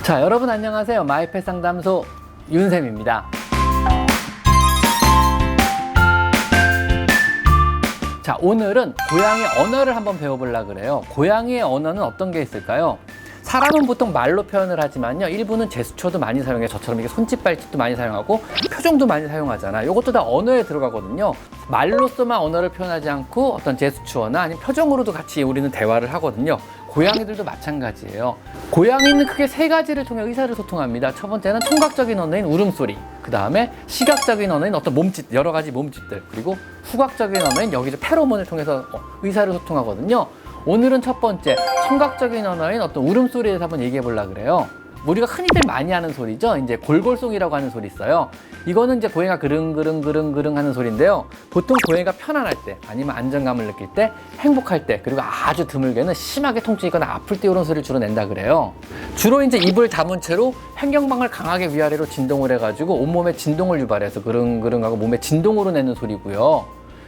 자, 여러분 안녕하세요. 마이펫 상담소 윤쌤입니다. 자, 오늘은 고양이 언어를 한번 배워보려고 그래요. 고양이의 언어는 어떤 게 있을까요? 사람은 보통 말로 표현을 하지만요, 일부는 제스처도 많이 사용해요. 저처럼 이게 손짓 발짓도 많이 사용하고 표정도 많이 사용하잖아요. 이것도 다 언어에 들어가거든요. 말로서만 언어를 표현하지 않고 어떤 제스처나 아니면 표정으로도 같이 우리는 대화를 하거든요. 고양이들도 마찬가지예요. 고양이는 크게 세 가지를 통해 의사를 소통합니다. 첫 번째는 청각적인 언어인 울음소리, 그 다음에 시각적인 언어인 어떤 몸짓, 여러 가지 몸짓들, 그리고 후각적인 언어인 여기서 페로몬을 통해서 의사를 소통하거든요. 오늘은 첫 번째 청각적인 언어인 어떤 울음소리에 대해서 한번 얘기해 보려고 그래요. 우리가 흔히들 많이 하는 소리죠. 이제 골골송이라고 하는 소리 있어요. 이거는 이제 고양이가 그릉그릉 하는 소리인데요. 보통 고양이가 편안할 때, 아니면 안정감을 느낄 때, 행복할 때, 그리고 아주 드물게는 심하게 통증이거나 아플 때 이런 소리를 주로 낸다 그래요. 주로 이제 입을 다문 채로 횡격막을 강하게 위아래로 진동을 해가지고 온몸에 진동을 유발해서 그릉그릉하고 몸에 진동으로 내는 소리고요.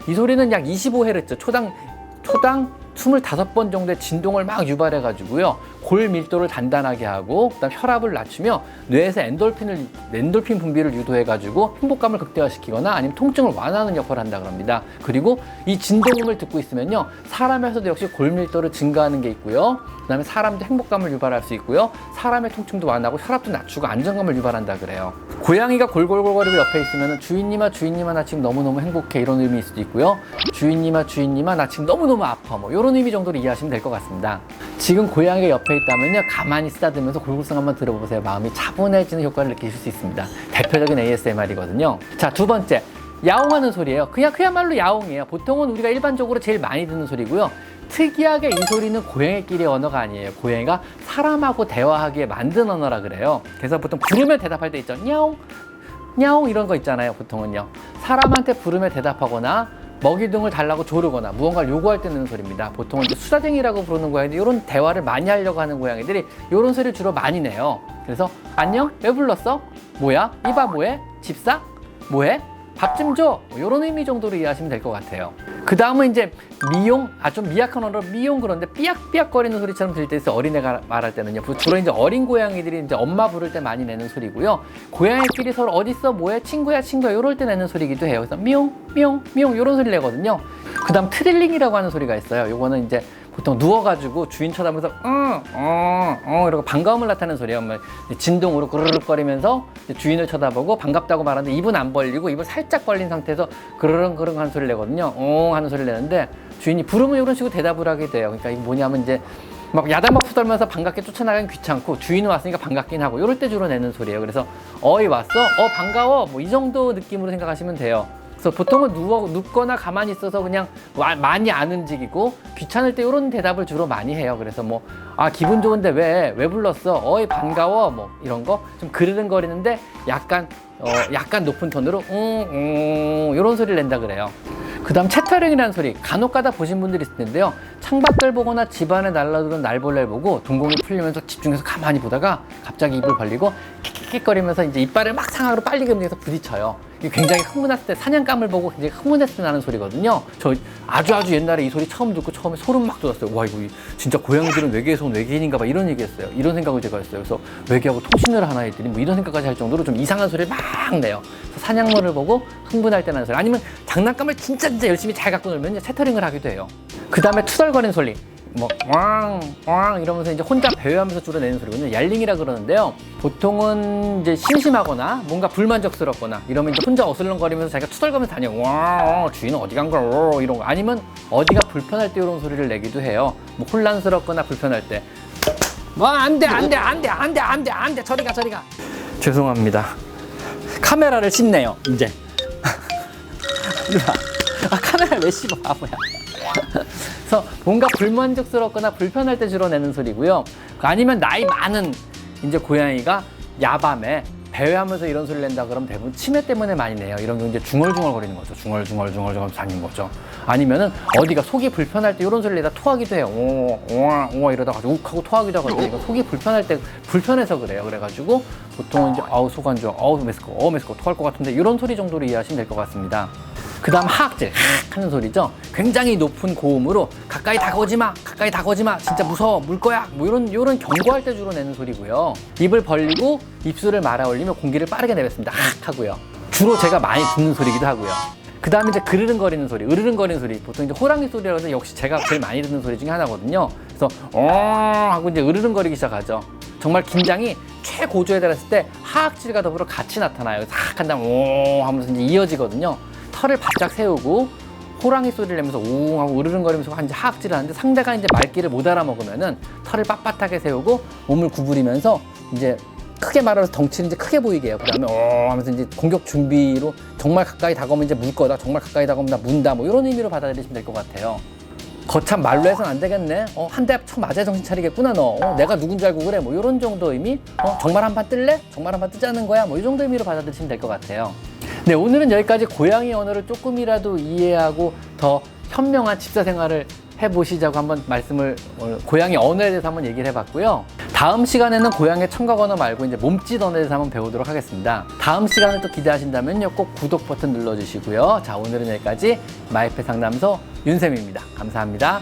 이 소리는 약 25Hz, 초당 25번 정도의 진동을 막 유발해가지고요, 골 밀도를 단단하게 하고, 그다음 혈압을 낮추며 뇌에서 엔돌핀 분비를 유도해가지고 행복감을 극대화시키거나 아니면 통증을 완화하는 역할을 한다 그럽니다. 그리고 이 진동음을 듣고 있으면요, 사람에서도 역시 골 밀도를 증가하는 게 있고요, 그다음에 사람도 행복감을 유발할 수 있고요, 사람의 통증도 완화하고 혈압도 낮추고 안정감을 유발한다 그래요. 고양이가 골골골거리고 옆에 있으면 주인님아 나 지금 너무너무 행복해, 이런 의미일 수도 있고요, 주인님아 나 지금 너무너무 아파, 뭐 이런 의미 정도로 이해하시면 될 것 같습니다. 지금 고양이가 옆에 있다면요, 가만히 쓰다듬으면서 골골성 한번 들어보세요. 마음이 차분해지는 효과를 느끼실 수 있습니다. 대표적인 ASMR이거든요. 자, 두 번째, 야옹하는 소리예요. 그야말로 야옹이에요. 보통은 우리가 일반적으로 제일 많이 듣는 소리고요. 특이하게 이 소리는 고양이끼리의 언어가 아니에요. 고양이가 사람하고 대화하기에 만든 언어라 그래요. 그래서 보통 부르면 대답할 때 있죠. 냐옹, 냐옹 이런 거 있잖아요. 보통은요, 사람한테 부르면 대답하거나 먹이 등을 달라고 조르거나 무언가를 요구할 때 내는 소리입니다. 보통은 이제 수다쟁이라고 부르는 고양이들, 이런 대화를 많이 하려고 하는 고양이들이 이런 소리를 주로 많이 내요. 그래서 안녕? 왜 불렀어? 뭐야? 이봐 뭐해? 집사? 뭐해? 밥 좀 줘! 이런 의미 정도로 이해하시면 될 것 같아요. 그 다음은 이제 미용, 좀 미약한 언어로 미용, 그런데 삐약삐약거리는 소리처럼 들릴 때 있어요. 어린애가 말할 때는요. 주로 이제 어린 고양이들이 이제 엄마 부를 때 많이 내는 소리고요. 고양이끼리 서로 어딨어? 뭐해? 친구야? 이럴 때 내는 소리이기도 해요. 그래서 미용 이런 소리를 내거든요. 그 다음 트릴링이라고 하는 소리가 있어요. 요거는 이제 보통 누워가지고 주인 쳐다보면서 이러고 반가움을 나타내는 소리예요. 진동으로 그르륵거리면서 주인을 쳐다보고 반갑다고 말하는데 입은 안 벌리고 입을 살짝 벌린 상태에서 그르릉 하는 소리를 내거든요. 하는 소리를 내는데 주인이 부르면 이런 식으로 대답을 하게 돼요. 그러니까 이게 뭐냐면 이제 막 야단박수 떨면서 반갑게 쫓아나가긴 귀찮고 주인은 왔으니까 반갑긴 하고, 이럴 때 주로 내는 소리예요. 그래서 어이 왔어? 반가워? 뭐 이 정도 느낌으로 생각하시면 돼요. 그래서 보통은 눕거나 가만히 있어서 그냥 많이 안 움직이고 귀찮을 때 이런 대답을 주로 많이 해요. 그래서 뭐 기분 좋은데 왜 불렀어? 어이 반가워? 뭐 이런 거 좀 그르릉거리는데 약간 높은 톤으로 이런 소리를 낸다 그래요. 그 다음 채터링이라는 소리, 간혹가다 보신 분들이 있을 텐데요, 창밖을 보거나 집안에 날아드는 날벌레를 보고 동공이 풀리면서 집중해서 가만히 보다가 갑자기 입을 벌리고 킥킥거리면서 이제 이빨을 막 상하로 빨리 움직여서 부딪혀요. 이게 굉장히 흥분했을 때, 사냥감을 보고 굉장히 흥분했을 때 나는 소리거든요. 저 아주 옛날에 이 소리 처음 듣고 처음에 소름 막 돋았어요. 와, 이거 진짜 고양이들은 외계에서 온 외계인인가 봐, 이런 얘기했어요. 이런 생각을 제가 했어요. 그래서 외계하고 통신을 하나 애들이 뭐 이런 생각까지 할 정도로 좀 이상한 소리를 막 내요. 그래서 사냥물을 보고 흥분할 때 나는 소리, 아니면 장난감을 진짜 열심히 잘 갖고 놀면 채터링을 하기도 해요. 그 다음에 투덜거리는 소리, 뭐 왕 이러면서 이제 혼자 배회하면서 주로 내는 소리거든요. 얄링이라 그러는데요, 보통은 이제 심심하거나 뭔가 불만족스럽거나 이러면 이제 혼자 어슬렁거리면서 자기가 투덜거리면서 다녀. 주인은 어디 간 거야? 이런 거. 아니면 어디가 불편할 때 이런 소리를 내기도 해요. 뭐 혼란스럽거나 불편할 때 안돼 저리 가. 죄송합니다. 카메라를 씹네요 이제. 카메라를 왜 씹어, 바보야. 그래서 뭔가 불만족스럽거나 불편할 때 주로 내는 소리고요. 아니면 나이 많은 이제 고양이가 야밤에 배회하면서 이런 소리를 낸다 그러면 대부분 치매 때문에 많이 내요. 이런 경우 이제 중얼중얼 거리는 거죠. 중얼중얼 다니는 거죠. 아니면은 어디가 속이 불편할 때 이런 소리를 내다 토하기도 해요. 이러다가 욱 하고 토하기도 하거든요. 이거 속이 불편할 때 불편해서 그래요. 그래가지고 보통은 이제 속 안 좋아, 메스꺼 토할 것 같은데, 이런 소리 정도로 이해하시면 될 것 같습니다. 그 다음 하악질 하는 소리죠. 굉장히 높은 고음으로 가까이 다가오지 마, 가까이 다가오지 마, 진짜 무서워, 물 거야, 뭐 이런 경고할 때 주로 내는 소리고요. 입을 벌리고 입술을 말아 올리며 공기를 빠르게 내뱉습니다. 하고요. 주로 제가 많이 듣는 소리기도 하고요. 그 다음에 이제 그르릉거리는 소리, 으르릉거리는 소리. 보통 이제 호랑이 소리라고 해서 역시 제가 제일 많이 듣는 소리 중에 하나거든요. 그래서 하고 이제 으르릉거리기 시작하죠. 정말 긴장이 최고조에 달했을 때 하악질과 더불어 같이 나타나요. 싹 한 다음 오 하면서 이제 이어지거든요. 털을 바짝 세우고 호랑이 소리를 내면서 우 하고 으르릉거리면서 이제 하악질을 하는데 상대가 이제 말귀를 못 알아먹으면은 털을 빳빳하게 세우고 몸을 구부리면서 이제 크게 말하면서 덩치를 이제 크게 보이게 해요. 그 다음에 하면서 이제 공격 준비로 정말 가까이 다가오면 이제 물 거다. 정말 가까이 다가오면 나 문다. 뭐 이런 의미로 받아들이시면 될 것 같아요. 거참 말로 해서는 안 되겠네. 한 대 쳐 맞아야 정신 차리겠구나 너. 내가 누군지 알고 그래. 뭐 이런 정도 의미. 정말 한 판 뜰래? 정말 한 판 뜨자는 거야. 뭐 이 정도 의미로 받아들이시면 될 것 같아요. 네, 오늘은 여기까지 고양이 언어를 조금이라도 이해하고 더 현명한 집사 생활을 해보시자고 한번 고양이 언어에 대해서 한번 얘기를 해봤고요. 다음 시간에는 고양이 청각 언어 말고 이제 몸짓 언어에 대해서 한번 배우도록 하겠습니다. 다음 시간을 또 기대하신다면요, 꼭 구독 버튼 눌러주시고요. 자, 오늘은 여기까지 마이펫 상담소 윤쌤입니다. 감사합니다.